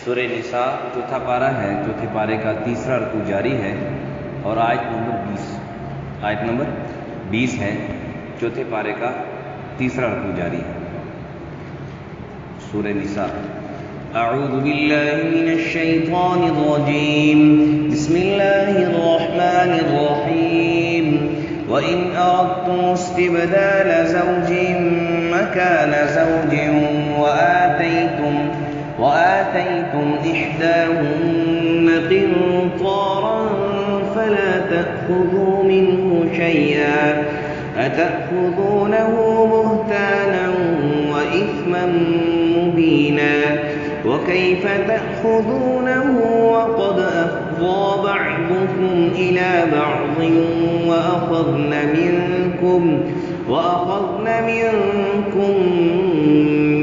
سورہ نساء چوتھا پارہ ہے، چوتھے پارے کا تیسرا رکوع جاری ہے اور آیت نمبر 20 ہے، چوتھے پارے کا تیسرا رکوع جاری ہے۔ سورہ نساء۔ اعوذ باللہ من الشیطان الرجیم، بسم اللہ الرحمن الرحیم۔ وَإِنْ أَرَدْتُمُ اسْتِبْدَالَ زَوْجٍ مَّكَانَ زَوْجٍ وَآتَيْتُمْ إِحْدَاهُنَّ قِنطَارًا فَلَا تَأْخُذُوا مِنْهُ شَيْئًا أَتَأْخُذُونَهُ بُهْتَانًا وَإِثْمًا مُّبِينًا وَكَيْفَ تَأْخُذُونَهُ وَقَدْ أَفْضَىٰ بَعْضُكُمْ إِلَىٰ بَعْضٍ وَأَخَذْنَ مِنكُم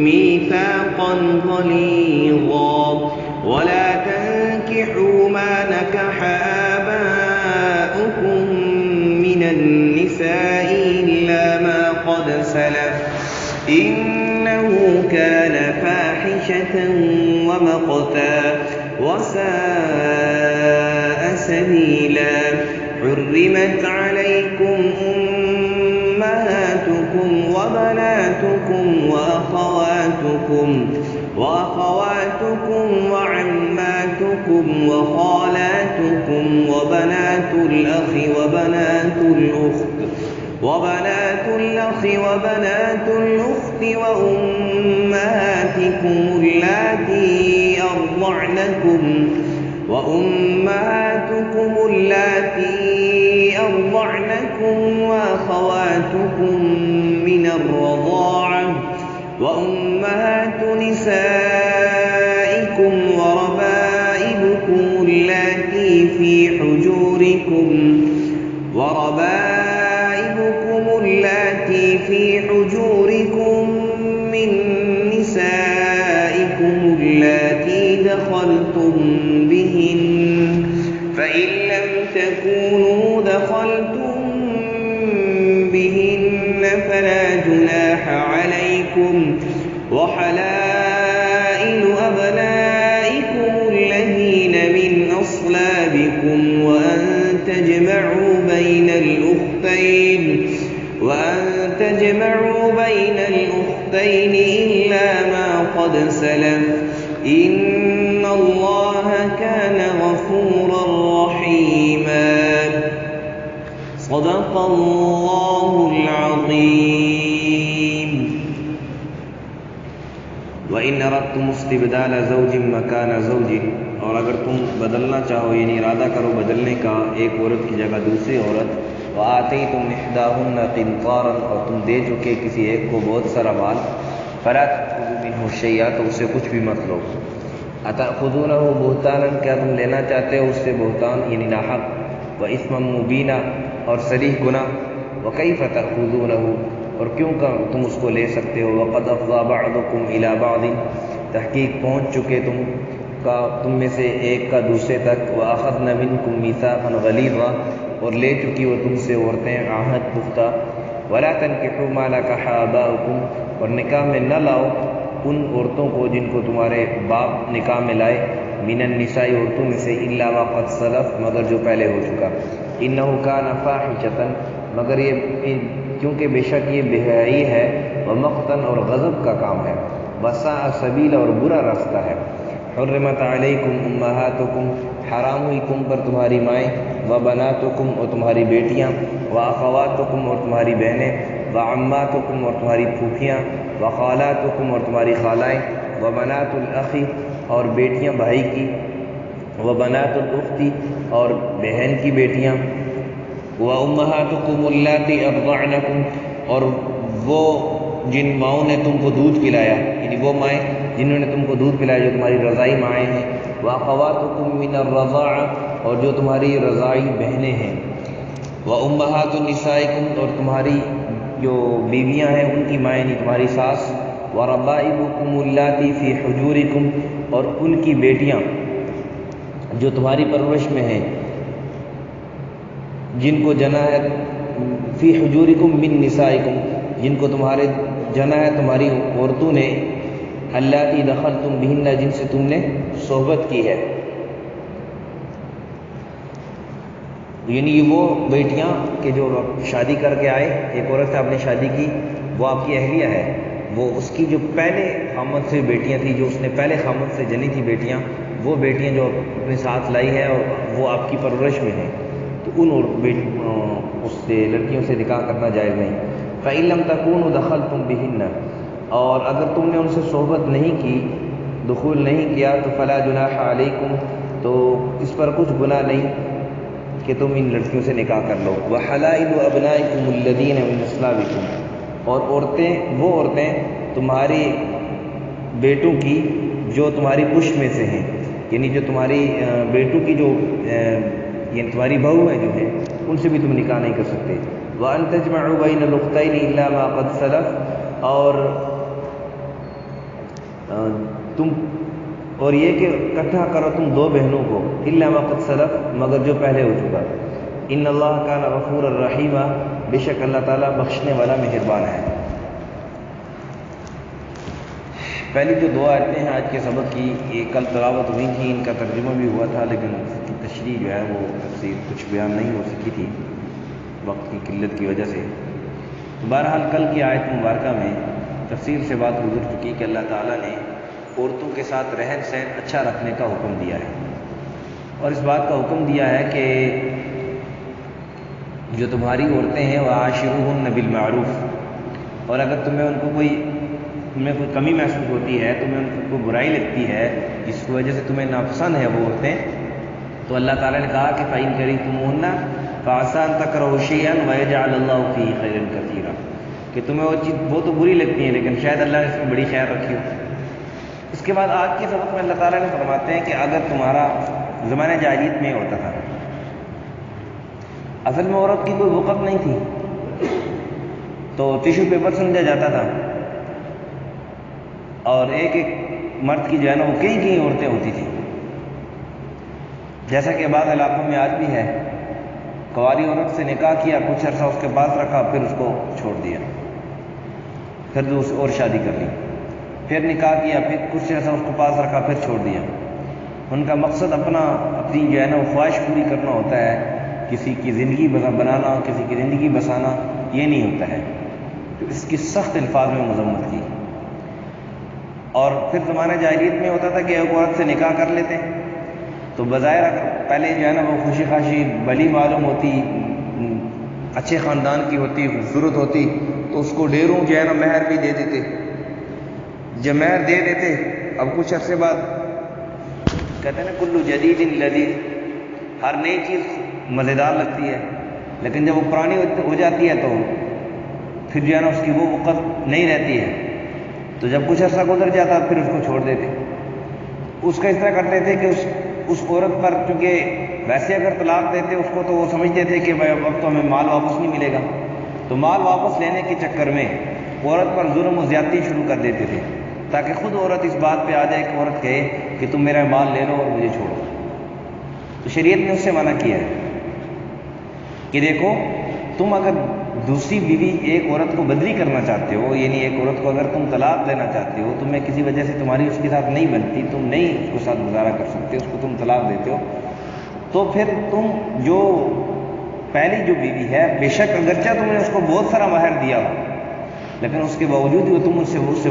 مِّيثَاقًا غَلِيظًا وَلَا تَنكِحُوا مَا نَكَحَ آبَاؤُكُم مِّنَ النِّسَاءِ إِلَّا مَا قَدْ سَلَفَ إِنَّهُ كَانَ فَاحِشَةً وَمَقْتًا وَسَاءَ سَبِيلًا حُرِّمَتْ عَلَيْكُمْ أُمَّهَاتُكُمْ وَبَنَاتُكُمْ وَأَخَوَاتُكُمْ وَعَمَّاتُكُمْ وَخَالَاتُكُمْ وَبَنَاتُ الْأَخِ وَبَنَاتُ الْأُخْتِ وَأُمَّهَاتِكُمُ اللَّاتِي أَرْضَعْنَكُمْ وَأَخَوَاتُكُم مِّنَ الرَّضَاعَةِ وَأُمَّهَاتُ نِسَائِكُمْ وَرَبَائِبُكُمُ اللَّاتِي فِي حُجُورِكُم مِّن نِّسَائِكُمُ اللَّاتِي دَخَلْتُم بِهِنَّ فَإِن لَّمْ تَكُونُوا دَخَلْتُم بِهِنَّ فَلَا جُنَاحَ عَلَيْكُمْ وَحَلَائِلُ أَبْنَائِكُمُ الَّذِينَ مِنْ أَصْلَابِكُمْ وَأَن تَجْمَعُوا بَيْنَ الْأُخْتَيْنِ إِلَّا مَا قَدْ سَلَفَ إِنَّ اللَّهَ كَانَ غَفُورًا رَّحِيمًا۔ صدق اللہ العظیم۔ وَإِنْ أَرَدْتُمُ اسْتِبْدَالَ زَوْجٍ مَّكَانَ زَوْجٍ، اور اگر تم بدلنا چاہو یعنی ارادہ کرو بدلنے کا ایک عورت کی جگہ دوسری عورت، وَآتَيْتُمْ إِحْدَاهُنَّ قِنطَارًا، اور تم دے چکے کسی ایک کو بہت سارا مال، فَلَا تَأْخُذُوا مِنْهُ شَيْئًا، تو اسے کچھ بھی مت لو۔ أَتَأْخُذُونَهُ بُهْتَانًا، کیا تم لینا چاہتے ہو اس سے بہتان یعنی ناحق، وَإِثْمًا مُّبِينًا، اور صریح گناہ، وَكَيْفَ تَأْخُذُونَهُ، اور کیوں تم اس کو لے سکتے ہو، وَقَدْ أَفْضَىٰ بَعْضُكُمْ إِلَىٰ بَعْضٍ، تحقیق پہنچ چکے تم میں سے ایک کا دوسرے تک، وَأَخَذْنَ مِنكُم مِّيثَاقًا غَلِيظًا، اور لے چکی وہ تم سے عورتیں عہد پختہ، وَلَا تَنكِحُوا مَا نَكَحَ آبَاؤُكُمْ، اور نکاح میں نہ لاؤ ان عورتوں کو جن کو تمہارے باپ نکاح میں لائے، من النساء، عورتوں میں سے، الا ما قد سلف، مگر جو پہلے ہو چکا، انه كان فاحشة، مگر یہ کیونکہ بے شک یہ بے حیائی ہے، ومقتا، اور غضب کا کام ہے، وساء سبیل، اور برا راستہ ہے، حرمت علیکم امہاتکم، حرام ہوئی تم پر تمہاری مائیں، وبناتکم، اور تمہاری بیٹیاں، واخواتکم، اور تمہاری بہنیں، وعماتکم، اور تمہاری پھوپھیاں، وخالاتکم، اور تمہاری خالائیں، وبنات الاخی، اور بیٹیاں بھائی کی، وبنات الاختی، اور بہن کی بیٹیاں، وامہاتکم اللاتی ارضعنکم، اور وہ جن ماؤں نے تم کو دودھ پلایا، یعنی وہ مائیں جنہوں نے تم کو دودھ پلایا جو تمہاری رضائی مائیں ہیں، واخواتکم من الرضاعہ، اور جو تمہاری رضائی بہنیں ہیں، وامہات نسائکم، اور تمہاری جو بیویاں ہیں ان کی مائیں یعنی تمہاری ساس، وربائبکم اللاتی فی حجورکم، اور ان کی بیٹیاں جو تمہاری پرورش میں ہیں، جن کو جنا ہے، فی حجورکم من نسائکم، جن کو تمہارے جنا ہے تمہاری عورتوں نے، اللاتی دخلتم بہن، جن سے تم نے صحبت کی ہے، یعنی یہ وہ بیٹیاں کہ جو شادی کر کے آئے، ایک عورت سے آپ نے شادی کی، وہ آپ کی اہلیہ ہے، وہ اس کی جو پہلے خامد سے بیٹیاں تھیں، جو اس نے پہلے خامد سے جنی تھی بیٹیاں، وہ بیٹیاں جو اپنے ساتھ لائی ہے اور وہ آپ کی پرورش میں ہیں، تو ان اس سے لڑکیوں سے نکاح کرنا جائز نہیں۔ فَإِن لَمْ تَكُونُوا دَخَلْتُمْ بِهِنَّ، اور اگر تم نے ان سے صحبت نہیں کی، دخول نہیں کیا، تو فَلَا جُنَاحَ عَلَيْكُمْ، تو اس پر کچھ گناہ نہیں کہ تم ان لڑکیوں سے نکاح کر لو۔ وَحَلَائِلُ أَبْنَائِكُمُ الَّذِينَ مِنْ أَصْلَابِكُمْ، اور وہ عورتیں تمہاری بیٹوں کی جو تمہاری پشت میں سے ہیں، یعنی جو تمہاری بیٹوں کی جو یعنی تمہاری بہو ہیں جو ہیں، ان سے بھی تم نکاح نہیں کر سکتے۔ وَأَن تَجْمَعُوا بَيْنَ الْأُخْتَيْنِ إِلَّا مَا قَدْ سَلَفَ، اور یہ کہ اکٹھا کرو تم دو بہنوں کو، إِلَّا مَا قَدْ سَلَفَ، مگر جو پہلے ہو چکا۔ إِنَّ اللَّهَ كَانَ غَفُورًا رَحِيمًا، بے شک اللہ تعالیٰ بخشنے والا مہربان ہے۔ پہلی جو دو آیتیں ہیں آج کے سبق کی، یہ کل تلاوت ہوئی تھی، ان کا ترجمہ بھی ہوا تھا، لیکن اس کی تشریح جو ہے وہ تفصیل کچھ بیان نہیں ہو سکی تھی وقت کی قلت کی وجہ سے۔ بہرحال کل کی آیت مبارکہ میں تفصیل سے بات گزر چکی کہ اللہ تعالیٰ نے عورتوں کے ساتھ رہن سہن اچھا رکھنے کا حکم دیا ہے، اور اس بات کا حکم دیا ہے کہ جو تمہاری عورتیں ہیں وَعَاشِرُوهُنَّ بِالْمَعْرُوفِ، اور اگر تمہیں کوئی کمی محسوس ہوتی ہے، تمہیں ان کو برائی لگتی ہے، جس کی وجہ سے تمہیں ناپسند ہے وہ عورتیں، تو اللہ تعالیٰ نے کہا کہ فَإِن كَرِهْتُمُوهُنَّ فَعَسَىٰ أَن تَكْرَهُوا شَيْئًا وَيَجْعَلَ اللَّهُ فِيهِ خَيْرًا كَثِيرًا، کہ تمہیں وہ تو بری لگتی ہیں لیکن شاید اللہ نے اس میں بڑی خیر رکھی ہو۔ اس کے بعد آج کے سبق میں اللہ تعالیٰ نے فرماتے ہیں کہ اگر تمہارا زمانہ جاہلیت میں ہوتا تھا، اصل میں عورت کی کوئی وقت نہیں تھی، تو ٹیشو پیپر سمجھا جاتا تھا، اور ایک مرد کی جو ہے نا وہ کئی عورتیں ہوتی تھیں، جیسا کہ بعض علاقوں میں آج بھی ہے۔ کنواری عورت سے نکاح کیا، کچھ عرصہ اس کے پاس رکھا، پھر اس کو چھوڑ دیا، پھر دوسری اور شادی کر لی، پھر نکاح کیا، پھر کچھ عرصہ اس کو پاس رکھا، پھر چھوڑ دیا۔ ان کا مقصد اپنی جو ہے نا وہ خواہش پوری کرنا ہوتا ہے، کسی کی زندگی بنانا، کسی کی زندگی بسانا یہ نہیں ہوتا ہے، تو اس کی سخت الفاظ میں مذمت کی۔ اور پھر زمانہ جاہلیت میں ہوتا تھا کہ ایک عورت سے نکاح کر لیتے تو بظاہر اگر پہلے جو ہے نا وہ خوشی خاشی بلی معلوم ہوتی، اچھے خاندان کی ہوتی، خوبصورت ہوتی، تو اس کو ڈھیروں جو ہے نا مہر بھی دے دیتے۔ جب مہر دے دیتے، اب کچھ عرصے بعد کہتے ہیں نا کلو جدید لذیذ، ہر نئی چیز مزیدار لگتی ہے، لیکن جب وہ پرانی ہو جاتی ہے تو پھر جو ہے نا اس کی وہ وقت نہیں رہتی ہے، تو جب کچھ عرصہ گزر جاتا پھر اس کو چھوڑ دیتے۔ اس کا اس طرح کرتے تھے کہ اس عورت پر، چونکہ ویسے اگر طلاق دیتے اس کو تو وہ سمجھتے تھے کہ بھائی اب تو ہمیں مال واپس نہیں ملے گا، تو مال واپس لینے کے چکر میں عورت پر ظلم و زیادتی شروع کر دیتے تھے، تاکہ خود عورت اس بات پہ آ جائے کہ عورت کہے کہ تم میرا مال لے لو اور مجھے چھوڑو۔ تو شریعت نے اس سے منع کیا ہے کہ دیکھو، تم اگر دوسری بیوی ایک عورت کو بدلی کرنا چاہتے ہو، یعنی ایک عورت کو اگر تم طلاق دینا چاہتے ہو، تمہیں کسی وجہ سے تمہاری اس کے ساتھ نہیں بنتی، تم نہیں اس کے ساتھ گزارا کر سکتے، اس کو تم طلاق دیتے ہو، تو پھر تم جو پہلی جو بیوی ہے، بے شک اگرچہ تم نے اس کو بہت سارا مہر دیا ہو، لیکن اس کے باوجود بھی تم اس سے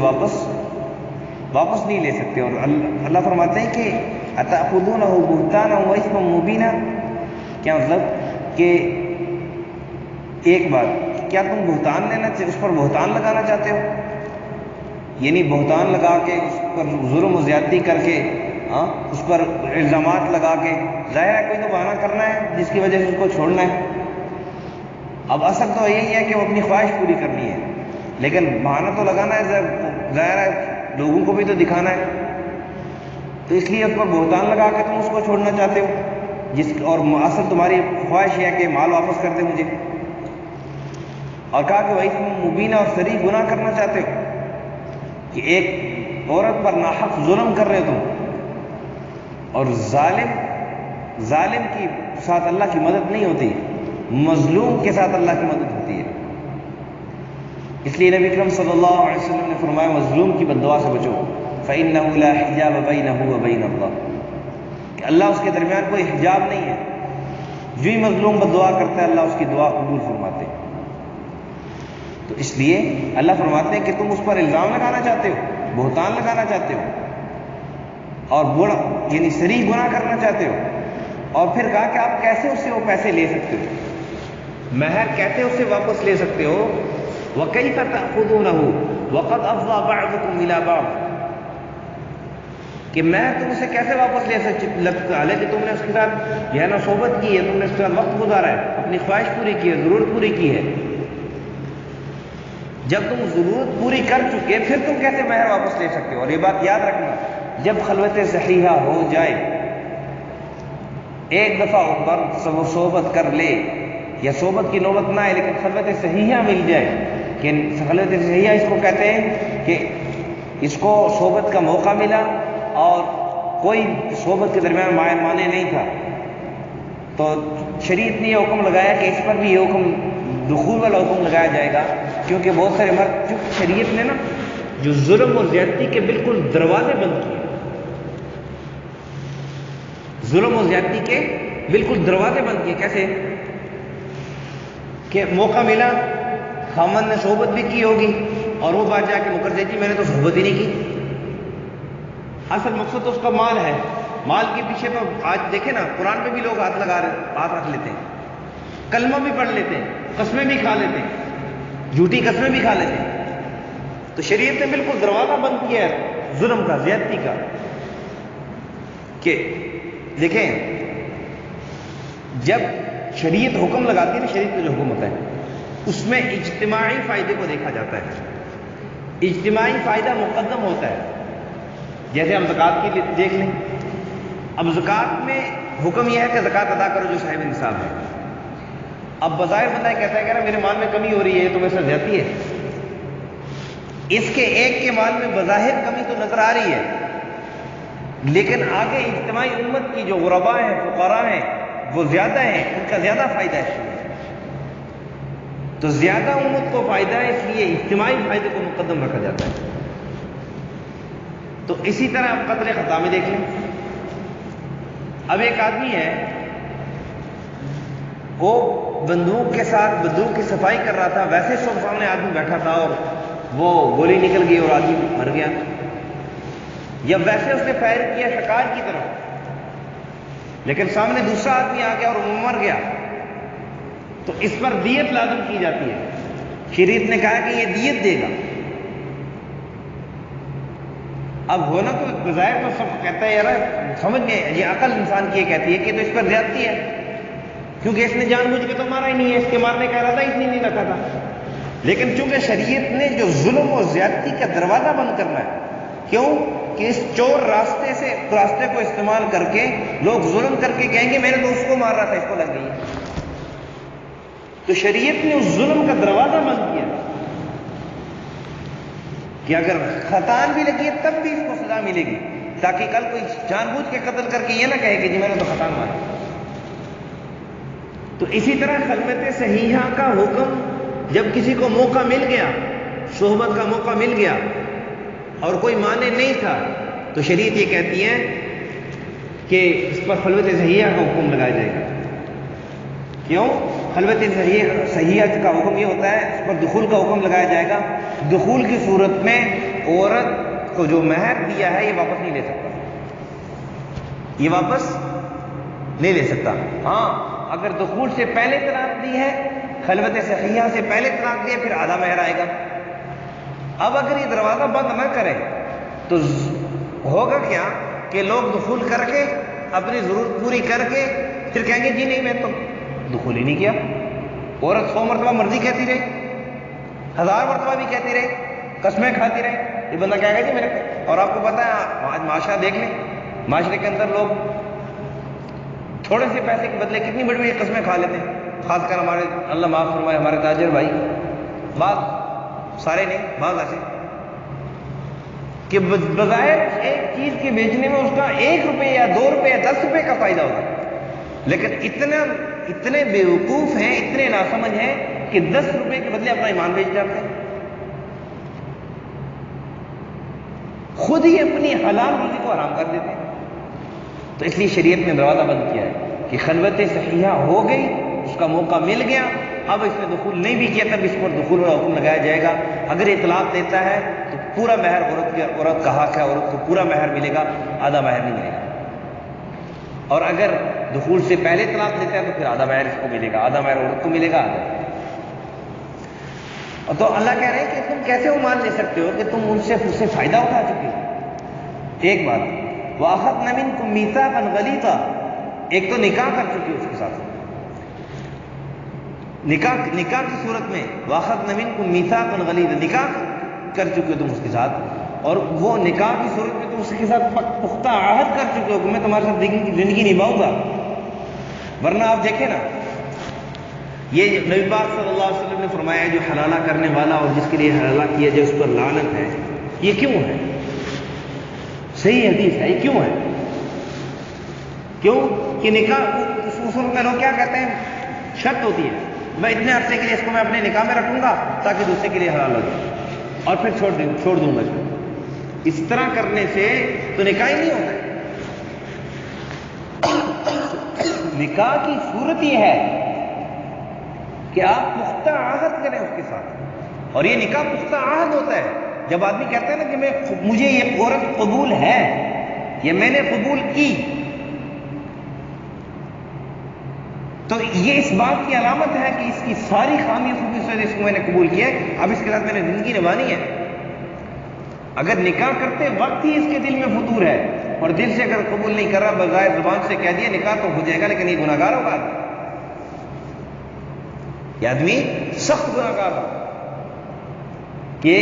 واپس نہیں لے سکتے۔ اور اللہ فرماتے ہیں کہ اتأخذونہ بہتانا وإثما مبینا، کیا مطلب کہ ایک بات، کیا تم بہتان اس پر بہتان لگانا چاہتے ہو، یعنی بہتان لگا کے اس پر ظلم و زیادتی کر کے، اس پر الزامات لگا کے، ظاہر ہے کوئی تو بہانہ کرنا ہے جس کی وجہ سے اس کو چھوڑنا ہے۔ اب اصل تو یہی ہے کہ وہ اپنی خواہش پوری کرنی ہے، لیکن بہانہ تو لگانا ہے، ظاہر ہے لوگوں کو بھی تو دکھانا ہے، تو اس لیے اس پر بہتان لگا کے تم اس کو چھوڑنا چاہتے ہو، اور اصل تمہاری خواہش ہے کہ مال واپس کر دے مجھے، اور کہا کہ وہی تم مبینہ اور صریح گناہ کرنا چاہتے ہو، کہ ایک عورت پر ناحق ظلم کر رہے ہو تم، اور ظالم کی ساتھ اللہ کی مدد نہیں ہوتی، مظلوم کے ساتھ اللہ کی مدد ہوتی ہے۔ اس لیے نبی اکرم صلی اللہ علیہ وسلم نے فرمایا مظلوم کی بد دعا سے بچو، فإنه لا حجاب بينه وبين اللہ، کہ اللہ اس کے درمیان کوئی حجاب نہیں ہے، جو ہی مظلوم بد دعا کرتا ہے اللہ اس کی دعا قبول فرماتے ہیں۔ تو اس لیے اللہ فرماتے ہیں کہ تم اس پر الزام لگانا چاہتے ہو، بہتان لگانا چاہتے ہو، اور برا یعنی صریح گناہ کرنا چاہتے ہو، اور پھر کہا کہ آپ کیسے اس سے وہ پیسے لے سکتے ہو، مہر کیسے اس سے واپس لے سکتے ہو؟ وَكَيْفَ تَأْخُذُونَهُ وَقَدْ أَفْضَىٰ بَعْضُكُمْ إِلَىٰ بَعْضٍ، کہ مہر تم اسے کیسے واپس لے سکتے، حالانکہ تم نے اس کے ساتھ یہ ہے نا صحبت کی ہے، تم نے اس کے ساتھ وقت گزارا ہے، اپنی خواہش پوری کی ہے، ضرورت پوری کی ہے، جب تم ضرورت پوری کر چکے پھر تم کیسے مہر واپس لے سکتے ہو؟ اور یہ بات یاد رکھنا، جب خلوت صحیحہ ہو جائے، ایک دفعہ اوپر صحبت کر لے یا صحبت کی نوبت نہ آئے لیکن خلوت صحیحہ مل جائے، کہ خلوت صحیحہ اس کو کہتے ہیں کہ اس کو صحبت کا موقع ملا اور کوئی صحبت کے درمیان معنی نہیں تھا، تو شریعت نے یہ حکم لگایا کہ اس پر بھی یہ حکم دخول والا حکم لگایا جائے گا، کیونکہ بہت سارے مرد، شریعت نے نا جو ظلم اور زیادتی کے بالکل دروازے بند کیے، ظلم اور زیادتی کے بالکل دروازے بند کیے، کیسے کہ موقع ملا، خامن نے صحبت بھی کی ہوگی اور وہ بات جا کے مکر جائے جی میں نے تو صحبت ہی نہیں کی، اصل مقصد تو اس کا مال ہے، مال کے پیچھے تو آج دیکھیں نا قرآن پہ بھی لوگ ہاتھ رکھ لیتے ہیں، کلمہ بھی پڑھ لیتے ہیں، قسمیں بھی کھا لیتے ہیں، جھوٹی قسمیں بھی کھا لیتے ہیں، تو شریعت نے بالکل دروازہ بند کیا ہے ظلم کا، زیادتی کا، کہ دیکھیں جب شریعت حکم لگاتی ہے نا، شریعت کا جو حکم ہوتا ہے اس میں اجتماعی فائدے کو دیکھا جاتا ہے، اجتماعی فائدہ مقدم ہوتا ہے، جیسے ہم زکوٰۃ کی دیکھ لیں، اب زکوٰۃ میں حکم یہ ہے کہ زکوٰۃ ادا کرو جو صاحب نصاب ہے، اب بظاہر بندہ کہتا ہے کہ نا میرے مال میں کمی ہو رہی ہے، تو میرے ساتھ زیادتی ہے، اس کے ایک کے مال میں بظاہر کمی تو نظر آ رہی ہے، لیکن آگے اجتماعی امت کی جو غرباء ہیں، فقراء ہیں، وہ زیادہ ہیں، ان کا زیادہ فائدہ ہے، تو زیادہ امت کو فائدہ ہے، اس لیے اجتماعی فائدے کو مقدم رکھا جاتا ہے۔ تو اسی طرح آپ قتل خطا میں دیکھ لیں، اب ایک آدمی ہے وہ بندوق کے ساتھ بندوق کی صفائی کر رہا تھا، ویسے سب سامنے آدمی بیٹھا تھا اور وہ گولی نکل گئی اور آدمی مر گیا، یا ویسے اس نے فائر کیا شکار کی طرف لیکن سامنے دوسرا آدمی آ گیا اور وہ مر گیا، تو اس پر دیت لازم کی جاتی ہے، شریعت نے کہا کہ یہ دیت دے گا۔ اب ہونا تو بظاہر تو سب کہتا ہے یار سمجھ گئے، یہ عقل انسان کی یہ کہتی ہے کہ تو اس پر زیادتی ہے، کیونکہ اس نے جان بوجھ کے تو مارا ہی نہیں ہے، اس کے مارنے کا ارادہ اس نے نہیں رکھا تھا، لیکن چونکہ شریعت نے جو ظلم اور زیادتی کا دروازہ بند کرنا ہے، کیوں کہ اس چور راستے کو استعمال کر کے لوگ ظلم کر کے کہیں گے میں نے تو اس کو مار رہا تھا، اس کو لگ گئی ہے، تو شریعت نے اس ظلم کا دروازہ بند کیا کہ اگر خطان بھی لگی ہے تب بھی اس کو سزا ملے گی، تاکہ کل کوئی جان بوجھ کے قتل کر کے یہ نہ کہے کہ جی میں نے تو خطان مارا۔ تو اسی طرح خلوت صحیحہ کا حکم جب کسی کو موقع مل گیا، صحبت کا موقع مل گیا اور کوئی معنی نہیں تھا، تو شریعت یہ کہتی ہے کہ اس پر خلوت صحیحہ کا حکم لگایا جائے گا۔ کیوں؟ خلوت صحیحہ کا حکم یہ ہوتا ہے اس پر دخول کا حکم لگایا جائے گا، دخول کی صورت میں عورت کو جو مہر دیا ہے یہ واپس نہیں لے سکتا، یہ واپس نہیں لے سکتا، ہاں اگر دخول سے پہلے طلاق دی ہے، خلوت صحیحہ سے پہلے طلاق دی ہے، پھر آدھا مہر آئے گا۔ اب اگر یہ دروازہ بند نہ کرے تو ہوگا کیا کہ لوگ دخول کر کے اپنی ضرورت پوری کر کے پھر کہیں گے جی نہیں میں تو دخول ہی نہیں کیا، عورت 100 مرتبہ مرضی کہتی رہے، 1000 مرتبہ بھی کہتی رہے، قسمیں کھاتی رہے، یہ بندہ کہے گا جی میرے، اور آپ کو پتہ ہے آج معاشرہ دیکھ لیں، معاشرے کے اندر لوگ تھوڑے سے پیسے کے بدلے کتنی بڑی بڑی قسمیں کھا لیتے ہیں، خاص کر ہمارے اللہ معاف فرمائے ہمارے تاجر بھائی، بعض سارے نہیں بعض ایسے کہ بظاہر ایک چیز کے بیچنے میں اس کا 1 روپے یا 2 روپے یا 10 روپے کا فائدہ ہوگا، لیکن اتنے بیوقوف ہیں، اتنے ناسمجھ ہیں کہ 10 روپے کے بدلے اپنا ایمان بیچ جاتے ہیں۔ خود ہی اپنی حلال روزی کو حرام کر دیتے ہیں. تو اس لیے شریعت نے دروازہ بند کیا ہے کہ خلوت صحیحہ ہو گئی، اس کا موقع مل گیا، اب اس نے دخول نہیں بھی کیا تب اس پر دخول کا حکم لگایا جائے گا. اگر اطلاق دیتا ہے تو پورا مہر عورت کا حق ہے، عورت کو پورا مہر ملے گا، آدھا مہر نہیں ملے گا. اور اگر دخول سے پہلے طلاق دیتا ہے تو پھر آدھا مہر اس کو ملے گا، آدھا مہر عورت کو ملے گا، آدھا. اور تو اللہ کہہ رہے ہیں کہ تم کیسے وہ مان لے سکتے ہو کہ تم ان سے فائدہ اٹھا چکے ہو. ایک بات وَأَخَذْنَ مِنْكُمْ مِيثَاقًا غَلِيظًا، ایک تو نکاح کر چکے ہو اس کے ساتھ، نکاح کی صورت میں وَأَخَذْنَ مِنْكُمْ مِيثَاقًا غَلِيظًا، نکاح کر چکے ہو تم اس کے ساتھ، اور وہ نکاح کی صورت میں تم اس کے ساتھ پختہ عہد کر چکے ہو کہ میں تمہارے ساتھ زندگی نبھاؤں گا. ورنہ آپ دیکھیں نا، یہ نبی پاک صلی اللہ علیہ وسلم نے فرمایا جو حلالہ کرنے والا اور جس کے لیے حلالہ کیا جائے اس پر لعنت ہے. یہ کیوں ہے؟ صحیح حدیث ہے. یہ کیوں ہے؟ کیوں کہ نکاح اصول میں لوگ کیا کہتے ہیں، شرط ہوتی ہے میں اتنے عرصے کے لیے اس کو میں اپنے نکاح میں رکھوں گا تاکہ دوسرے کے لیے حلال ہو جائے اور پھر چھوڑ دوں گا. اس طرح کرنے سے تو نکاح ہی نہیں ہوتا. نکاح کی صورت یہ ہے کہ آپ پختہ عہد کریں اس کے ساتھ، اور یہ نکاح پختہ عہد ہوتا ہے جب آدمی کہتا ہے نا کہ مجھے یہ عورت قبول ہے، یہ میں نے قبول کی، تو یہ اس بات کی علامت ہے کہ اس کی ساری خامی خوبی سے اس کو میں نے قبول کیا ہے، اب اس کے ساتھ میں نے زندگی نبھانی ہے. اگر نکاح کرتے وقت ہی اس کے دل میں فطور ہے اور دل سے اگر قبول نہیں کر رہا، بظاہر زبان سے کہہ دیا نکاح تو ہو جائے گا لیکن یہ گناہ گار ہوگا، یہ آدمی سخت گناہ گار ہوگا کہ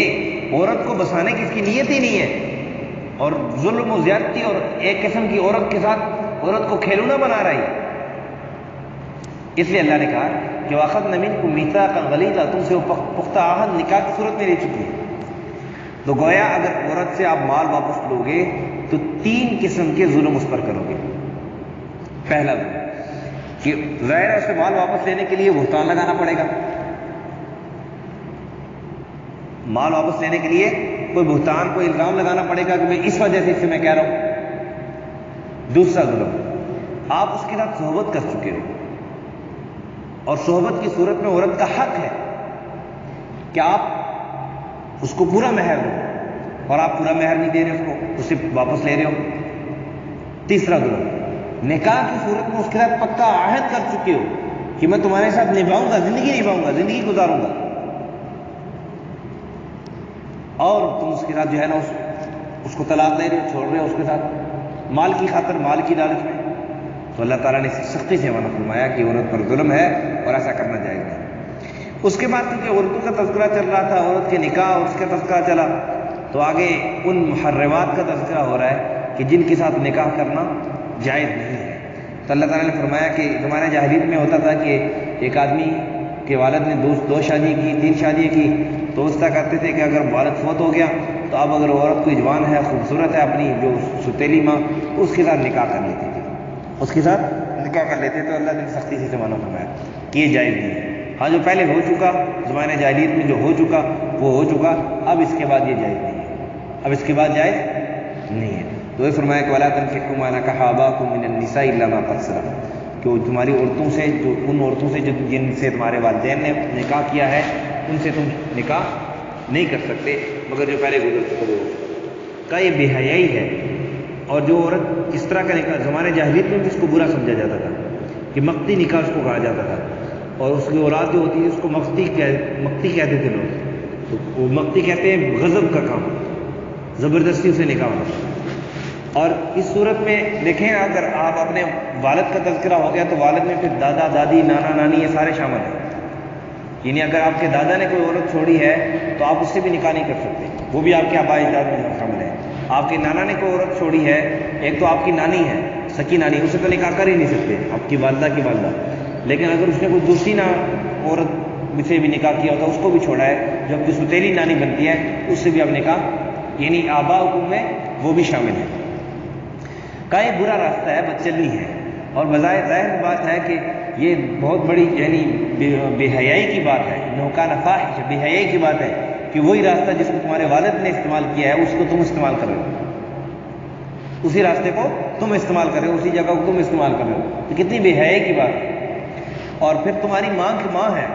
عورت کو بسانے کی اس کی نیت ہی نہیں ہے اور ظلم و زیادتی اور ایک قسم کی عورت کے ساتھ عورت کو کھیلونا بنا رہی ہے. اس لیے اللہ نے کہا کہ وَأَخَذْنَ مِنْكُمْ مِيثَاقًا غَلِيظًا، تم سے وہ پختہ عہد نکاح کی صورت میں لے چکی ہے. تو گویا اگر عورت سے آپ مال واپس لو گے تو 3 قسم کے ظلم اس پر کرو گے. پہلا کہ ظاہر ہے اس سے مال واپس لینے کے لیے بہتان لگانا پڑے گا، مال واپس لینے کے لیے کوئی بہتان کوئی الزام لگانا پڑے گا کہ میں اس وجہ سے اس سے میں کہہ رہا ہوں. دوسرا ظلم، آپ اس کے ساتھ صحبت کر چکے ہو اور صحبت کی صورت میں عورت کا حق ہے کہ آپ اس کو پورا مہر دو اور آپ پورا مہر نہیں دے رہے اس کو، اسے واپس لے رہے ہو. تیسرا ظلم، نکاح کی صورت میں اس کے ساتھ پکا عہد کر چکے ہو کہ میں تمہارے ساتھ نبھاؤں گا، زندگی نبھاؤں گا، زندگی گزاروں گا، اور تم اس کے ساتھ جو ہے نا اس کو طلاق دے رہے ہو، چھوڑ رہے ہو اس کے ساتھ مال کی خاطر، مال کی لالچ میں. تو اللہ تعالیٰ نے سختی سے منع فرمایا کہ عورت پر ظلم ہے اور ایسا کرنا جائز نہیں. اس کے بعد کیونکہ عورتوں کا تذکرہ چل رہا تھا، عورت کے نکاح اور اس کا تذکرہ چلا، تو آگے ان محرمات کا تذکرہ ہو رہا ہے کہ جن کے ساتھ نکاح کرنا جائز نہیں ہے. تو اللہ تعالیٰ نے فرمایا کہ زمانہ جاہلیت میں ہوتا تھا کہ ایک آدمی کے والد نے دو شادی کی، 3 شادیاں کی، تو اس طرح کرتے تھے کہ اگر والد فوت ہو گیا تو اب اگر عورت کوئی جوان ہے، خوبصورت ہے، اپنی جو ستیلی ماں، تو اس کے ساتھ نکاح کر لیتی تھی، اس کے ساتھ نکاح کر لیتے. تو اللہ نے سختی سے منع فرمایا کہ یہ جائز نہیں ہے. ہاں جو پہلے ہو چکا زمانہ جاہلیت میں جو ہو چکا وہ ہو چکا، اب اس کے بعد یہ جائز نہیں ہے، اب اس کے بعد جائز نہیں ہے. تو یہ فرمایا کہ وَلَا تَنكِحُوا مَا نَكَحَ آبَاؤُكُم مِّنَ النِّسَاءِ إِلَّا مَا قَدْ سَلَفَ، کہ وہ تمہاری عورتوں سے، جو ان عورتوں سے جن سے تمہارے والدین نے نکاح کیا ہے ان سے تم نکاح نہیں کر سکتے مگر جو پہلے گزر چکا وہ کا. یہ بے حیائی ہے. اور جو عورت اس طرح کا نکاح زمانے جاہلیت میں بھی اس کو برا سمجھا جاتا تھا کہ مقتی نکاح اس کو کہا جاتا تھا، اور اس کی اولاد جو ہوتی ہے اس کو مقتی کہتے تھے لوگ. تو وہ مقتی کہتے ہیں غضب کا کام، زبردستی اسے نکاح ہونا. اور اس صورت میں دیکھیں اگر آپ اپنے والد کا تذکرہ ہو گیا تو والد میں پھر دادا دادی نانا نانی یہ سارے شامل ہیں. یعنی اگر آپ کے دادا نے کوئی عورت چھوڑی ہے تو آپ اس سے بھی نکاح نہیں کر سکتے، وہ بھی آپ کے آباء اجداد میں شامل ہے. آپ کے نانا نے کوئی عورت چھوڑی ہے، ایک تو آپ کی نانی ہے، سکی نانی، اسے تو نکاح کر ہی نہیں سکتے، آپ کی والدہ کی والدہ. لیکن اگر اس نے کوئی دوسری عورت سے بھی نکاح کیا ہوتا اس کو بھی چھوڑا ہے جو آپ کی ستیلی نانی بنتی ہے اس سے بھی آپ نکاح، یعنی آباء حکم میں وہ بھی شامل ہے. کا یہ برا راستہ ہے، بدچلنی ہے، اور ظاہر بات ہے کہ یہ بہت بڑی یعنی بے حیائی کی بات ہے. نوکان فاحش، بے حیائی کی بات ہے کہ وہی راستہ جس کو تمہارے والد نے استعمال کیا ہے اس کو تم استعمال کر رہے ہو، اسی راستے کو تم استعمال کر رہے ہو، اسی جگہ کو تم استعمال کر رہے ہو، تو کتنی بے حیائی کی بات ہے۔ اور پھر تمہاری ماں کی ماں ہے،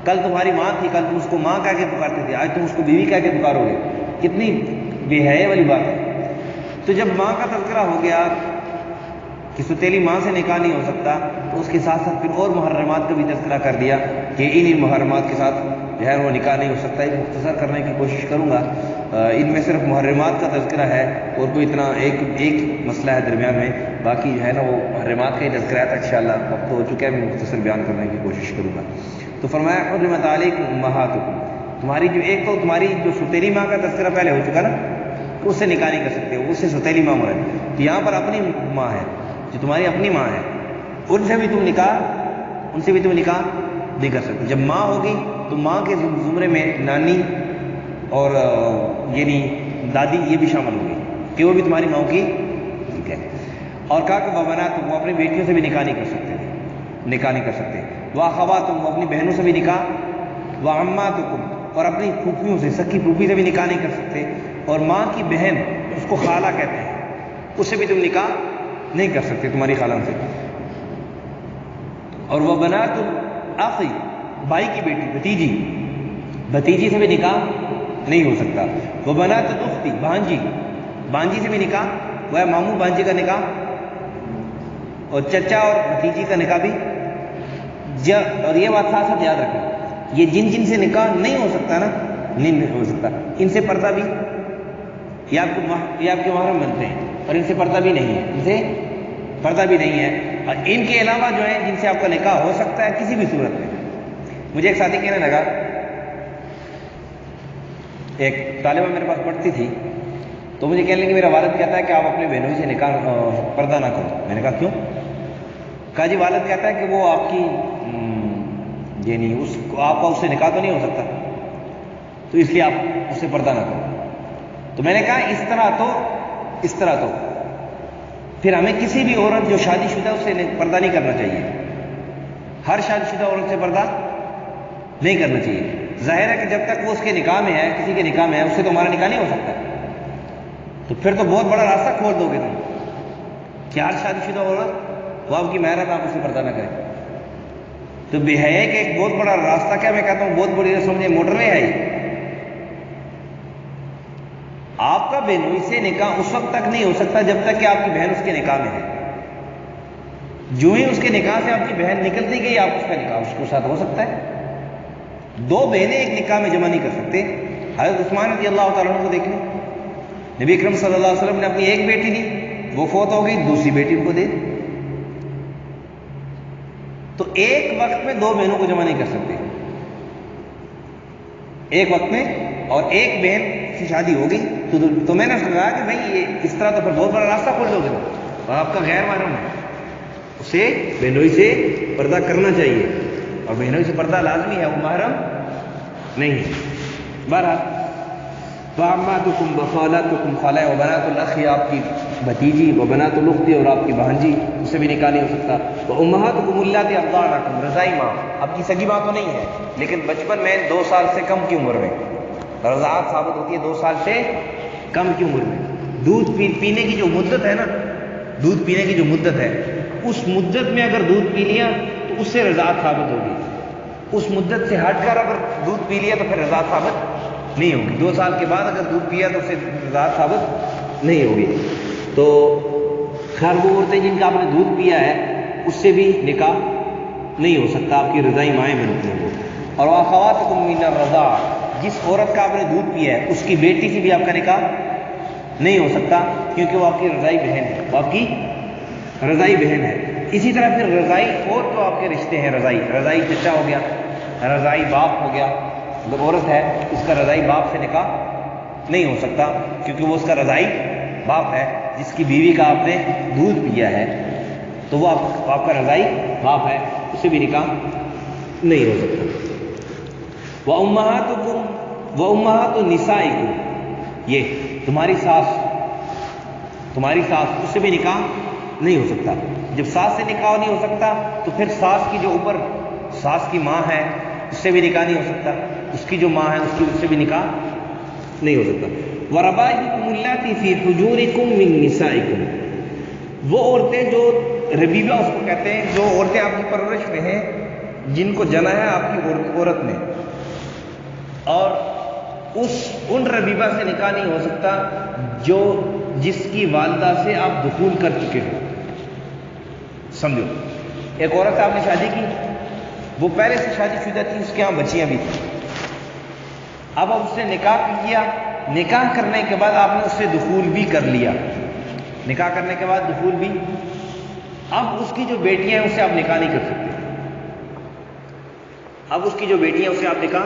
کل تمہاری ماں تھی، کل تم اس کو ماں کہہ کے پکارتے تھے، آج تم اس کو بیوی کہہ کے پکارو گے، کتنی بے حیائی والی بات ہے۔ تو جب ماں کا تذکرہ ہو گیا کہ ستیلی ماں سے نکاح نہیں ہو سکتا، تو اس کے ساتھ ساتھ پھر اور محرمات کا بھی تذکرہ کر دیا کہ ان محرمات کے ساتھ جو ہے وہ نکاح نہیں ہو سکتا۔ ایک مختصر کرنے کی کوشش کروں گا، ان میں صرف محرمات کا تذکرہ ہے اور کوئی اتنا ایک مسئلہ ہے درمیان میں، باقی جو ہے نا وہ محرمات کا ہی تذکرہ ہے۔ انشاءاللہ وقت ہو چکا ہے، میں مختصر بیان کرنے کی کوشش کروں گا۔ تو فرمایا حرمت علیکم امہاتکم، تمہاری جو ایک تو تمہاری جو ستیلی ماں کا تذکرہ پہلے ہو چکا نا، اس سے نکاح نہیں کر سکتے، اس سے ستیلی ماں مراد ہے، تو یہاں پر اپنی ماں ہے جو تمہاری اپنی ماں ہے، ان سے بھی تم نکاح نہیں کر سکتے۔ جب ماں ہوگی تو ماں کے زمرے میں نانی اور یعنی دادی یہ بھی شامل ہوگی کہ وہ بھی تمہاری ماں کی ٹھیک ہے۔ اور کہا کہ وبناتکم، وہ اپنی بیٹیوں سے بھی نکاح نہیں کر سکتے، واخواتکم، وہ اپنی بہنوں سے بھی نکاح، وعماتکم، اور اپنی پھوپھیوں سے، سکی پھوپھی سے بھی نکاح نہیں کر سکتے، اور ماں کی بہن اس کو خالہ کہتے ہیں، اس سے بھی تم نکاح نہیں کر سکتے تمہاری خالہ سے۔ اور وہ بنات الاخی، بھائی کی بیٹی، بھتیجی سے بھی نکاح نہیں ہو سکتا۔ وہ بنات الاختی، بھانجی سے بھی نکاح، وہ ہے ماموں بھانجی کا نکاح، اور چچا اور بھتیجی کا نکاح بھی۔ اور یہ بات ساتھ ساتھ یاد رکھنا، یہ جن سے نکاح نہیں ہو سکتا نا، نہیں ہو سکتا، ان سے پردہ بھی، یہ آپ کے محرم بنتے ہیں، اور ان سے پردہ بھی نہیں ہے، اور ان کے علاوہ جو ہے جن سے آپ کا نکاح ہو سکتا ہے کسی بھی صورت میں۔ مجھے ایک ساتھی کہنے لگا، ایک طالبہ میرے پاس پڑھتی تھی، تو مجھے کہنے لگی میرا والد کہتا ہے کہ آپ اپنے بہنوں سے نکاح پردہ نہ کرو۔ میں نے کہا کیوں؟ کہا جی والد کہتا ہے کہ وہ آپ کی یعنی آپ کا اس سے نکاح تو نہیں ہو سکتا، تو اس لیے آپ اس سے پردہ نہ کرو۔ تو میں نے کہا اس طرح تو پھر ہمیں کسی بھی عورت جو شادی شدہ اس سے پردہ نہیں کرنا چاہیے، ہر شادی شدہ عورت سے پردہ نہیں کرنا چاہیے۔ ظاہر ہے کہ جب تک وہ اس کے نکاح میں ہے، کسی کے نکاح میں ہے، اس سے تو ہمارا نکاح نہیں ہو سکتا، تو پھر تو بہت بڑا راستہ کھول دو گے تم کہ ہر شادی شدہ عورت وہ آپ کی مہر ہے، آپ اس سے پردہ نہ کریں۔ تو بے حیائی کا ایک بہت بڑا راستہ، کیا میں کہتا ہوں بہت بڑی سمجھے موٹر وے ہے یہ۔ آپ کا بہنوئی سے نکاح اس وقت تک نہیں ہو سکتا جب تک کہ آپ کی بہن اس کے نکاح میں ہے۔ جو ہی اس کے نکاح سے آپ کی بہن نکلتی گئی، آپ اس کا نکاح اس کے ساتھ ہو سکتا ہے۔ دو بہنیں ایک نکاح میں جمع نہیں کر سکتے۔ حضرت عثمان رضی اللہ تعالیٰ عنہ کو دیکھ لیں، نبی اکرم صلی اللہ علیہ وسلم نے اپنی ایک بیٹی دی، وہ فوت ہو گئی، دوسری بیٹی ان کو دے دی۔ تو ایک وقت میں دو بہنوں کو جمع نہیں کر سکتے، ایک وقت میں، اور ایک بہن کی شادی ہو گئی تو میں نے کہا کہ بھائی یہ اس طرح تو پھر بہت بڑا راستہ کھول دو گے، اور آپ کا غیر محرم ہے، اسے بہنوئی سے پردہ کرنا چاہیے، اور بہنوئی سے پردہ لازمی ہے، وہ محرم نہیں ہے۔ بہرحال فَعَمَّاتُكُمْ وَخَالَاتُكُمْ، خالہ و بنات الاخ، آپ کی بھتیجی، و بنات الاخت، اور آپ کی بھانجی، اس سے بھی نکاح نہیں ہو سکتا۔ وَأُمَّهَاتُكُمُ اللَّاتِي أَرْضَعْنَكُمْ، رضائی ماں، اب کی سگی ماں تو نہیں ہے لیکن بچپن میں 2 سال سے کم کی عمر میں رضاعت ثابت ہوتی ہے، 2 سال سے کم کی عمر میں۔ دودھ پینے کی جو مدت ہے نا، دودھ پینے کی جو مدت ہے، اس مدت میں اگر دودھ پی لیا تو اس سے رضاعت ثابت ہوگی، اس مدت سے ہٹ کر اگر دودھ پی لیا تو پھر رضاعت ثابت نہیں ہوگی۔ 2 سال کے بعد اگر دودھ پیا تو اس سے رضاعت ثابت نہیں ہوگی۔ تو خیر وہ عورتیں جن کا آپ نے دودھ پیا ہے اس سے بھی نکاح نہیں ہو سکتا، آپ کی رضائی مائیں بنتی ہیں وہ۔ اور اخواتکم من الرضاع، جس عورت کا آپ نے دودھ پیا ہے اس کی بیٹی سے بھی آپ کا نکاح نہیں ہو سکتا، کیونکہ وہ آپ کی رضائی بہن ہے، وہ آپ کی رضائی بہن ہے۔ اسی طرح پھر رضائی اور تو آپ کے رشتے ہیں، رضائی چچا ہو گیا، رضائی باپ ہو گیا، جب عورت ہے اس کا رضائی باپ سے نکاح نہیں ہو سکتا، کیونکہ وہ اس کا رضائی باپ ہے، جس کی بیوی کا آپ نے دودھ پیا ہے تو وہ آپ کا رضائی باپ ہے، اس سے بھی نکاح نہیں ہو سکتا۔ وَأُمَّهَاتُكُمْ وَأُمَّهَاتُ نِسَائِكُمْ، یہ تمہاری ساس، اس سے بھی نکاح نہیں ہو سکتا۔ جب ساس سے نکاح نہیں ہو سکتا تو پھر ساس کی جو اوپر ساس کی ماں ہے، اس سے بھی نکاح نہیں ہو سکتا، اس کی جو ماں ہے اس سے بھی نکاح نہیں ہو سکتا۔ وَرَبَائِبُكُمُ اللَّاتِي فِي حُجُورِكُم مِّن نِّسَائِكُم، وہ عورتیں جو ربیبہ اس کو کہتے ہیں، جو عورتیں آپ کی پرورش میں ہیں، جن کو جنا ہے آپ کی عورت نے، اور ان ربیبہ سے نکاح نہیں ہو سکتا جس کی والدہ سے آپ دخول کر چکے ہو۔ سمجھو، ایک عورت سے آپ نے شادی کی، وہ پہلے سے شادی شدہ تھی، اس کے ہاں بچیاں بھی تھیں، اب اس نے نکاح کیا، نکاح کرنے کے بعد آپ نے اس سے دخول بھی کر لیا، نکاح کرنے کے بعد دخول بھی، اب اس کی جو بیٹیاں ہیں اس سے آپ نکاح نہیں کر سکتے، اب اس کی جو بیٹیاں ہیں اس سے آپ نکاح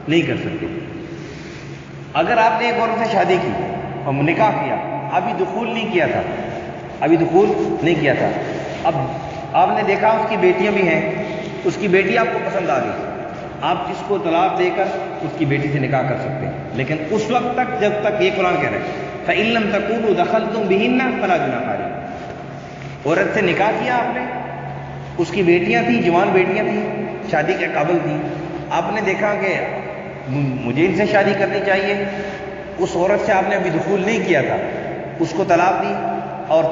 نہیں کر سکتے۔ اگر آپ نے ایک عورت سے شادی کی اور نکاح کیا، ابھی دخول نہیں کیا تھا، ابھی دخول نہیں کیا تھا، اب آپ نے دیکھا اس کی بیٹیاں بھی ہیں، اس کی بیٹی آپ کو پسند آ گئی، آپ اس کو طلاق دے کر اس کی بیٹی سے نکاح کر سکتے ہیں، لیکن اس وقت تک جب تک یہ قرآن کہہ رہے ہیں فَإِن لَّمْ تَكُونُوا دَخَلْتُم بِهِنَّ فَلَا جُنَاحَ عَلَيْكُمْ، عورت سے نکاح کیا آپ نے، اس کی بیٹیاں تھیں، جوان بیٹیاں تھیں، شادی کے قابل تھیں، آپ نے دیکھا کہ مجھے ان سے شادی کرنی چاہیے، اس عورت سے آپ نے ابھی دخول نہیں کیا تھا، اس کو طلاق دی اور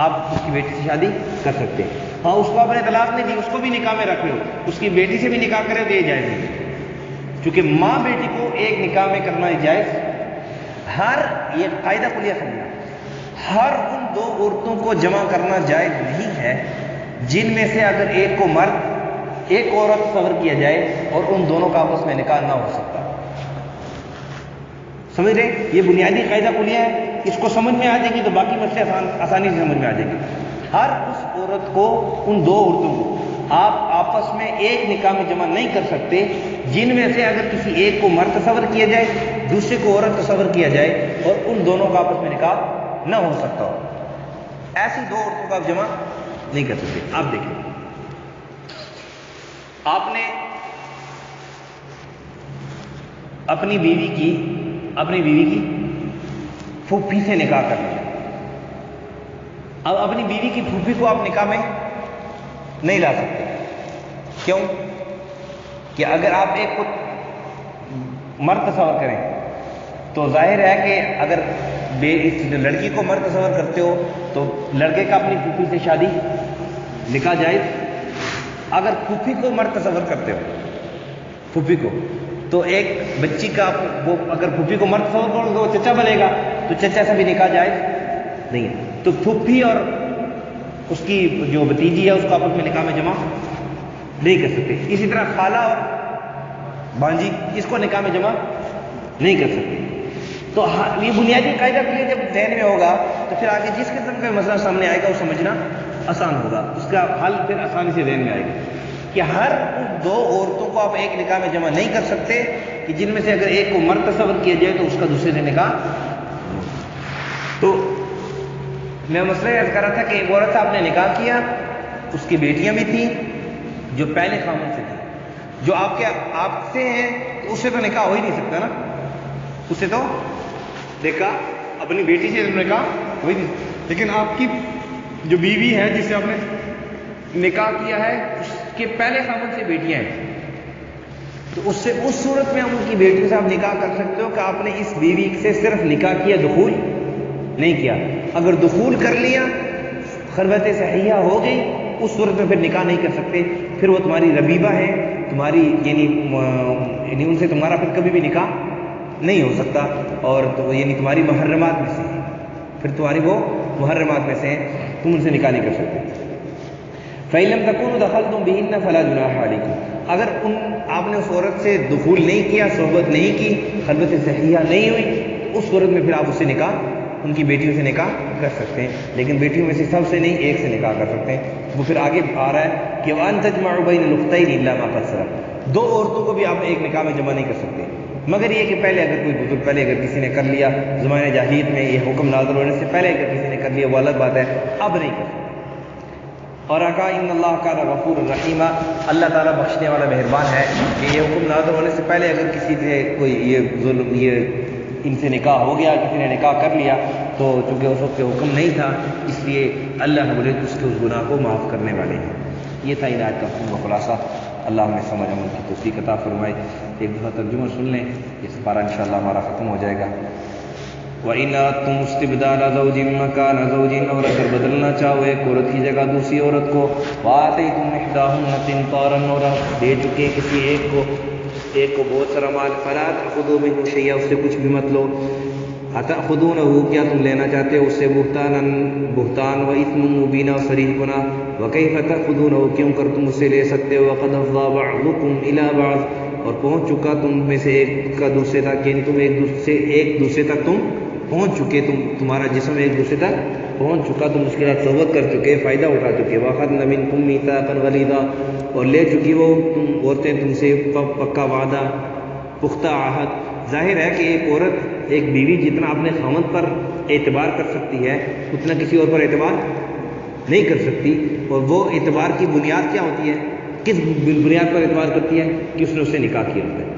آپ اس کی بیٹی سے شادی کر سکتے ہیں۔ ہاں، اس کو آپ نے طلاق نہیں دی، اس کو بھی نکاح میں رکھ لو، اس کی بیٹی سے بھی نکاح کرے تو یہ جائز نہیں، کیونکہ ماں بیٹی کو ایک نکاح میں کرنا جائز، یہ قاعدہ کلیہ سمجھنا، ہر ان دو عورتوں کو جمع کرنا جائز نہیں ہے جن میں سے اگر ایک کو مرد ایک عورت تصور کیا جائے اور ان دونوں کا آپس میں نکاح نہ ہو سکتا۔ سمجھ رہے؟ یہ بنیادی قاعدہ کلیہ ہے، اس کو سمجھ میں آ جائے گی تو باقی مسئلے آسانی سے سمجھ میں آ جائیں گے۔ ہر اس عورت کو، ان دو عورتوں کو آپ آپس میں ایک نکاح میں جمع نہیں کر سکتے جن میں سے اگر کسی ایک کو مرد تصور کیا جائے، دوسرے کو عورت تصور کیا جائے اور ان دونوں کا آپس میں نکاح نہ ہو سکتا ہو، ایسی دو عورتوں کو آپ جمع نہیں کر سکتے۔ آپ دیکھیں، آپ نے اپنی بیوی کی پھوپھی سے نکاح کر لیا، اب اپنی بیوی کی پھوپھی کو آپ نکاح میں نہیں لا سکتے، کیوں؟ کہ اگر آپ ایک کو مرد تصور کریں تو ظاہر ہے کہ اگر اس لڑکی کو مرد تصور کرتے ہو تو لڑکے کا اپنی پھوپھی سے شادی نکاح جائز، اگر پھوپھی کو مرد تصور کرتے ہو، پھوپھی کو، تو ایک بچی کا وہ اگر پھوپھی کو مرد تصور کرو تو وہ چچا بنے گا، تو چچا سے بھی نکاح جائز نہیں ہے، تو پھوپھی اور اس کی جو بھتیجی ہے اس کو آپس میں نکاح میں جمع نہیں کر سکتے۔ اسی طرح خالہ اور بانجی، اس کو نکاح میں جمع نہیں کر سکتے۔ تو یہ بنیادی قاعدہ کے لیے جب ذہن میں ہوگا تو پھر آگے جس قسم کا مسئلہ سامنے آئے گا وہ سمجھنا آسان ہوگا، اس کا حل پھر آسانی سے ذہن میں آئے گا کہ ہر ان دو عورتوں کو آپ ایک نکاح میں جمع نہیں کر سکتے کہ جن میں سے اگر ایک کو مرد تصور کیا جائے تو اس کا دوسرے سے نکاح۔ تو میں مسئلہ عرض کر رہا تھا کہ ایک عورت سے آپ نے نکاح کیا، اس کی بیٹیاں بھی تھیں جو پہلے خامن سے تھیں، جو آپ سے ہیں تو اس سے تو نکاح ہو ہی نہیں سکتا نا، اس سے تو نکاح اپنی بیٹی سے نکاح ہو ہی نہیں، لیکن آپ کی جو بیوی ہے جس سے آپ نے نکاح کیا ہے اس کے پہلے خامن سے بیٹیاں ہیں، تو اس صورت میں ہم ان کی بیٹیوں سے آپ نکاح کر سکتے ہو کہ آپ نے اس بیوی سے صرف نکاح کیا، دخول نہیں کیا۔ اگر دخول کر لیا، خلوت صحیحہ ہو گئی، اس صورت میں پھر نکاح نہیں کر سکتے، پھر وہ تمہاری ربیبہ ہے، تمہاری یعنی ان سے تمہارا پھر کبھی بھی نکاح نہیں ہو سکتا، اور تو یعنی تمہاری محرمات میں سے ہیں، پھر تمہاری وہ محرمات میں سے ہیں، تم ان سے نکاح نہیں کر سکتے۔ فَإِن لَّمْ تَكُونُوا دَخَلْتُم بِهِنَّ فَلَا جُنَاحَ عَلَيْكُمْ، اگر آپ نے اس عورت سے دخول نہیں کیا، صحبت نہیں کی، خلوت صحیحہ نہیں ہوئی، اس صورت میں پھر آپ اس سے نکاح، ان کی بیٹیوں سے نکاح کر سکتے ہیں، لیکن بیٹیوں میں سے سب سے نہیں، ایک سے نکاح کر سکتے ہیں۔ وہ پھر آگے آ رہا ہے کہ وَأَن تَجْمَعُوا بَيْنَ الْأُخْتَيْنِ إِلَّا مَا قَدْ سَلَفَ، دو عورتوں کو بھی آپ ایک نکاح میں جمع نہیں کر سکتے، مگر یہ کہ پہلے اگر کوئی بزرگ پہلے اگر کسی نے کر لیا، زمانے جاہلیت میں یہ حکم نازل ہونے سے پہلے اگر کسی نے کر لیا وہ الگ بات ہے، اب نہیں کر سکتے۔ اور کہا ان اللہ کان غفور الرحیم، اللہ تعالیٰ بخشنے والا مہربان ہے، کہ یہ حکم نازل ہونے سے پہلے اگر کسی سے کوئی یہ ظلم، یہ ان سے نکاح ہو گیا، کسی نے نکاح کر لیا، تو چونکہ اس وقت حکم نہیں تھا، اس لیے اللہ رب العزت اس کے اس گناہ کو معاف کرنے والے ہیں۔ یہ تھا ان آیات کا خلاصہ۔ اللہ ہمیں سمجھ عمل کی توفیق عطا فرمائے۔ ایک دفعہ ترجمہ سن لیں، اس پارہ انشاءاللہ ہمارا ختم ہو جائے گا۔ وَإِنْ أَرَدْتُمُ اسْتِبْدَالَ زَوْجٍ مَّكَانَ زَوْجٍ، اور اگر بدلنا چاہو ایک عورت کی جگہ دوسری عورت کو، وَآتَيْتُمْ إِحْدَاهُنَّ قِنْطَارًا، اور دے چکے کسی ایک کو بہت سارا مال، فَلَا تَأْخُذُوا مِنْهُ شَيْئًا، اس سے کچھ بھی مت لو، أَتَأْخُذُونَهُ، کیا تم لینا چاہتے ہو اس سے بہتان وَإِثْمًا مُّبِينًا، صریح گناہ، وَكَيْفَ تَأْخُذُونَهُ، کیوں کر تم اسے لے سکتے ہو، وَقَدْ أَفْضَىٰ بَعْضُكُمْ إِلَىٰ بَعْضٍ، اور پہنچ چکا تم میں سے ایک کا دوسرے تک، یعنی تم ایک دوسرے تک تم پہنچ چکے، تمہارا جسم ایک دوسرے تک پہنچ چکا، تم اس کے ساتھ صحبت کر چکے، فائدہ اٹھا چکے، وَأَخَذْنَ مِنْكُم مِّيثَاقًا غَلِيظًا، اور لے چکی وہ عورتیں تم سے پکا وعدہ، پختہ عہد۔ ظاہر ہے کہ ایک عورت، ایک بیوی جتنا اپنے خاوند پر اعتبار کر سکتی ہے اتنا کسی اور پر اعتبار نہیں کر سکتی، اور وہ اعتبار کی بنیاد کیا ہوتی ہے، کس بنیاد پر اعتبار کرتی ہے، کہ اس نے اس سے نکاح کیا ہوتا ہے۔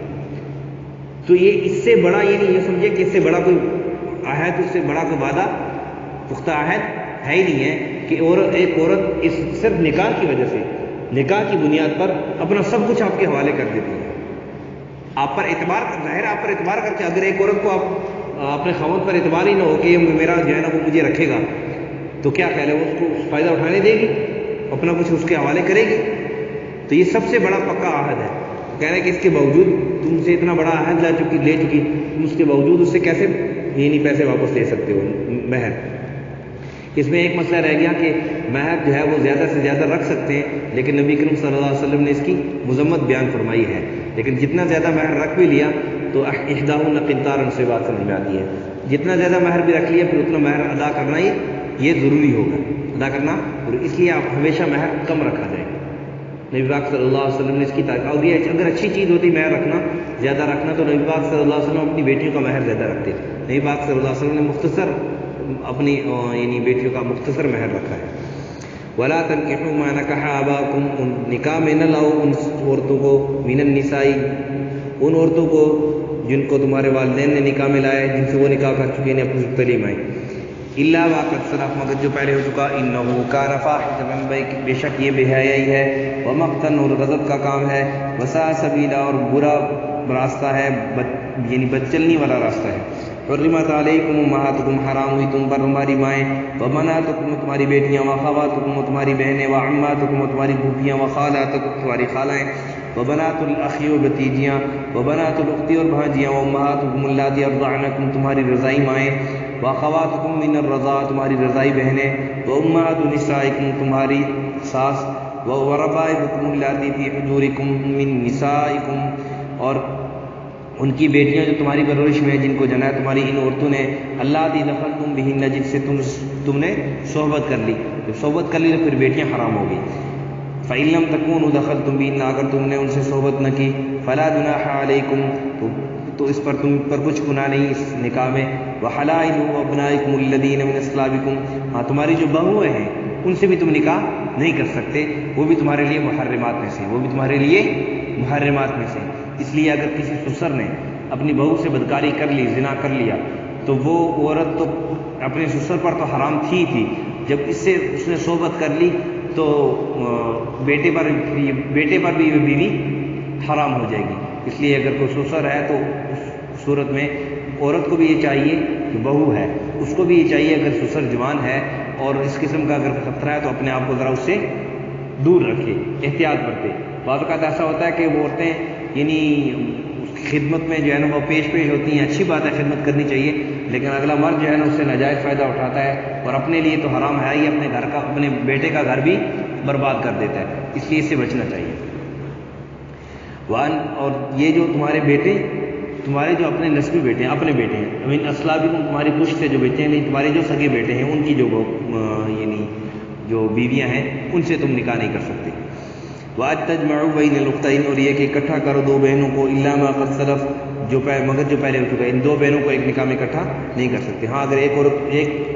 تو یہ اس سے بڑا، یہ نہیں، یہ سمجھے کہ اس سے بڑا کوئی عہد، اس سے بڑا کوئی وعدہ، پختہ عہد ہے ہی نہیں ہے کہ ایک عورت اس صرف نکاح کی وجہ سے، نکاح کی بنیاد پر اپنا سب کچھ آپ کے حوالے کر دیتی ہے، آپ پر اعتبار، ظاہر آپ پر اعتبار کر کے، اگر ایک عورت کو آپ اپنے خاوند پر اعتبار ہی نہ ہو کہ میرا جو ہے نا وہ مجھے رکھے گا، تو کیا خیال ہے وہ اس کو فائدہ اٹھانے دے گی، اپنا کچھ اس کے حوالے کرے گی؟ تو یہ سب سے بڑا پکا عہد ہے۔ کہہ رہے ہیں کہ اس کے باوجود تم سے اتنا بڑا عہد لے چکی، تم اس کے باوجود اس سے کیسے پیسے واپس لے سکتے ہو، مہر؟ اس میں ایک مسئلہ رہ گیا کہ مہر جو ہے وہ زیادہ سے زیادہ رکھ سکتے ہیں، لیکن نبی کریم صلی اللہ علیہ وسلم نے اس کی مذمت بیان فرمائی ہے، لیکن جتنا زیادہ مہر رکھ بھی لیا تو احداہن قنطارا سے بات سمجھ میں آتی ہے، جتنا زیادہ مہر بھی رکھ لیا پھر اتنا مہر ادا کرنا یہ ضروری ہوگا، ادا کرنا، اور اس لیے آپ ہمیشہ مہر کم رکھا جائے۔ نبی پاک صلی اللہ علیہ وسلم نے اس کی تاکید، اور یہ اگر اچھی چیز ہوتی مہر رکھنا، زیادہ رکھنا، تو نبی پاک صلی اللہ علیہ وسلم اپنی بیٹیوں کا مہر زیادہ رکھتے تھے۔ نبی پاک صلی اللہ علیہ وسلم نے مختصر اپنی یعنی بیٹیوں کا مختصر مہر رکھا ہے۔ وَلَا تَنكِحُوا مَا نَكَحَ آبَاؤُكُمْ، نکاح میں نہ لاؤ ان عورتوں کو، مِنَ النِّسَاءِ، ان عورتوں کو جن کو تمہارے والدین نے نکاح میں لایا، جن سے وہ نکاح کر چکے ہیں اپنی تعلیم آئی، إِلَّا مَا قَدْ سَلَفَ، مگر جو پہلے ہو چکا، إِنَّهُ كَانَ فَاحِشَةً، بے شک یہ بے حیائی ہے، وَمَقْتًا، اور غضب کا کام ہے، وَسَاءَ سَبِيلًا، اور برا راستہ ہے، یعنی بدچلنی والا راستہ ہے۔ حرمت علیکم امہاتکم، حرام ہوئی تم پر تمہاری مائیں، وبناتکم، تمہاری بیٹیاں، وخواتکم، تمہاری بہنیں، وعماتکم، تمہاری پھوپھیاں، وخالاتکم، تمہاری خالائیں، وبنات الاخی، بھتیجیاں، وبنات الاخت، اور بھانجیاں، وامہاتکم اللاتی ارضعنکم، تمہاری رضائی مائیں، واخواتکم من الرضاع، تمہاری رضائی بہنیں، وامہات نسائکم، تمہاری ساس، وربائبکم اللاتی فی حجورکم من نسائکم، اور ان کی بیٹیاں جو تمہاری پرورش میں ہیں، جن کو جنا ہے تمہاری ان عورتوں نے، اللاتی دخلتم بہن، جن سے تم نے صحبت کر لی، جب صحبت کر لی تو پھر بیٹیاں حرام ہو گئی۔ فإن لم تكونوا دخلتم بہن، اگر تم نے ان سے صحبت نہ کی، فلا جناح علیکم، تو اس پر تم پر کچھ گناہ نہیں اس نکاح میں، وحلائل ابنائکم الذین من اصلابکم، ہاں تمہاری جو بہویں ہیں ان سے بھی تم نکاح نہیں کر سکتے، وہ بھی تمہارے لیے محرمات میں سے، وہ بھی تمہارے لیے محرمات میں سے۔ اس لیے اگر کسی سسر نے اپنی بہو سے بدکاری کر لی، زنا کر لیا، تو وہ عورت تو اپنے سسر پر تو حرام تھی، جب اس نے صحبت کر لی تو بیٹے پر بھی یہ بیوی حرام ہو جائے گی۔ اس لیے اگر کوئی سسر ہے تو اس صورت میں عورت کو بھی یہ چاہیے، جو بہو ہے اس کو بھی یہ چاہیے، اگر سسر جوان ہے اور اس قسم کا اگر خطرہ ہے تو اپنے آپ کو ذرا اس سے دور رکھے، احتیاط برتے۔ بعض اوقات ایسا ہوتا ہے کہ وہ عورتیں یعنی خدمت میں جو ہے نا وہ پیش ہوتی ہیں، اچھی بات ہے، خدمت کرنی چاہیے، لیکن اگلا مرد جو ہے نا اس سے ناجائز فائدہ اٹھاتا ہے اور اپنے لیے تو حرام ہے ہی، اپنے گھر کا، اپنے بیٹے کا گھر بھی برباد کر دیتا ہے، اس لیے اس سے بچنا چاہیے۔ اور یہ جو تمہارے بیٹے، تمہارے جو اپنے نسبی بیٹے ہیں، اپنے بیٹے ہیں، امین اسلابکم، تمہاری پشت سے جو بیٹے ہیں، نہیں تمہارے جو سگے بیٹے ہیں، ان کی یعنی جو بیویاں ہیں ان سے تم نکاح نہیں کر سکتے۔ وَأَن تَجْمَعُوا بَيْنَ الْأُخْتَيْنِ، اور یہ کہ اکٹھا کرو دو بہنوں کو، إِلَّا مَا قَدْ سَلَفَ، مگر جو پہلے ہو چکا ہے، ان دو بہنوں کو ایک نکاح میں اکٹھا نہیں کر سکتے۔ ہاں اگر ایک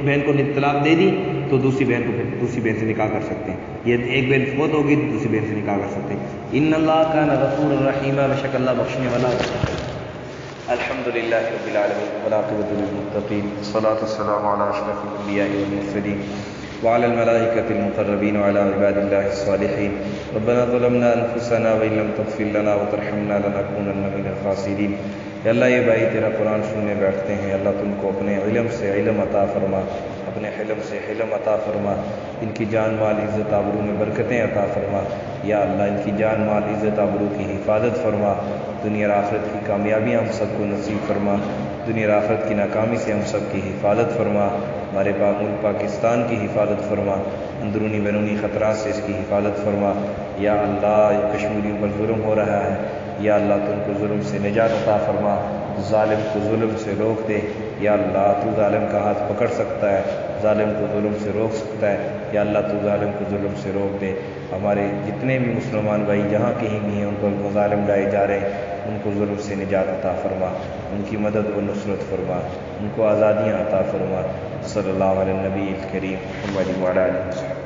بہن کو طلاق دے دی تو دوسری بہن کو پھر دوسری بہن سے نکاح کر سکتے ہیں، یہ ایک بہن فوت ہوگی تو دوسری بہن سے نکاح کر سکتے ہیں۔ إِنَّ اللَّهَ كَانَ غَفُورًا رَحِيمًا، بے شک اللہ بخشنے والا ہے۔ الحمد للہ رب العالمین، والعاقبۃ للمتقین، والصلاۃ والسلام علی اشرف الانبیاء والمرسلین وعلى الملائكة المقربين وعلى عباد الله الصالحين. ربنا ظلمنا أنفسنا وإن لم تغفر لنا وترحمنا لنكونن من الخاسرين. یا اللہ یہ بھائی تیرا قرآن سننے بیٹھتے ہیں، اللہ تم کو اپنے علم سے علم عطا فرما، اپنے حلم سے حلم عطا فرما، ان کی جان مال عزت آبرو میں برکتیں عطا فرما. یا اللہ ان کی جان مال عزت آبرو کی حفاظت فرما، دنیا اور آخرت کی کامیابیاں ہم سب کو نصیب فرما، دنیا اور آخرت کی ناکامی سے ہم سب کی حفاظت فرما. ہمارے ملک پاکستان کی حفاظت فرما، اندرونی بیرونی خطرات سے اس کی حفاظت فرما. یا اللہ کشمیریوں پر ظلم ہو رہا ہے، یا اللہ تو ان کو ظلم سے نجات عطا فرما، ظالم کو ظلم سے روک دے. یا اللہ تو ظالم کا ہاتھ پکڑ سکتا ہے، ظالم کو ظلم سے روک سکتا ہے. یا اللہ تو ظالم کو ظلم سے روک دے. ہمارے جتنے بھی مسلمان بھائی جہاں کہیں بھی ہیں ان پر مظالم ڈائے جا رہے ہیں، ان کو ظلم سے نجات عطا فرما، ان کی مدد و نصرت فرما، ان کو آزادیاں عطا فرما. صلی اللہ علیہ نبی الکریم محمد وعلی آلہ وصحبہ.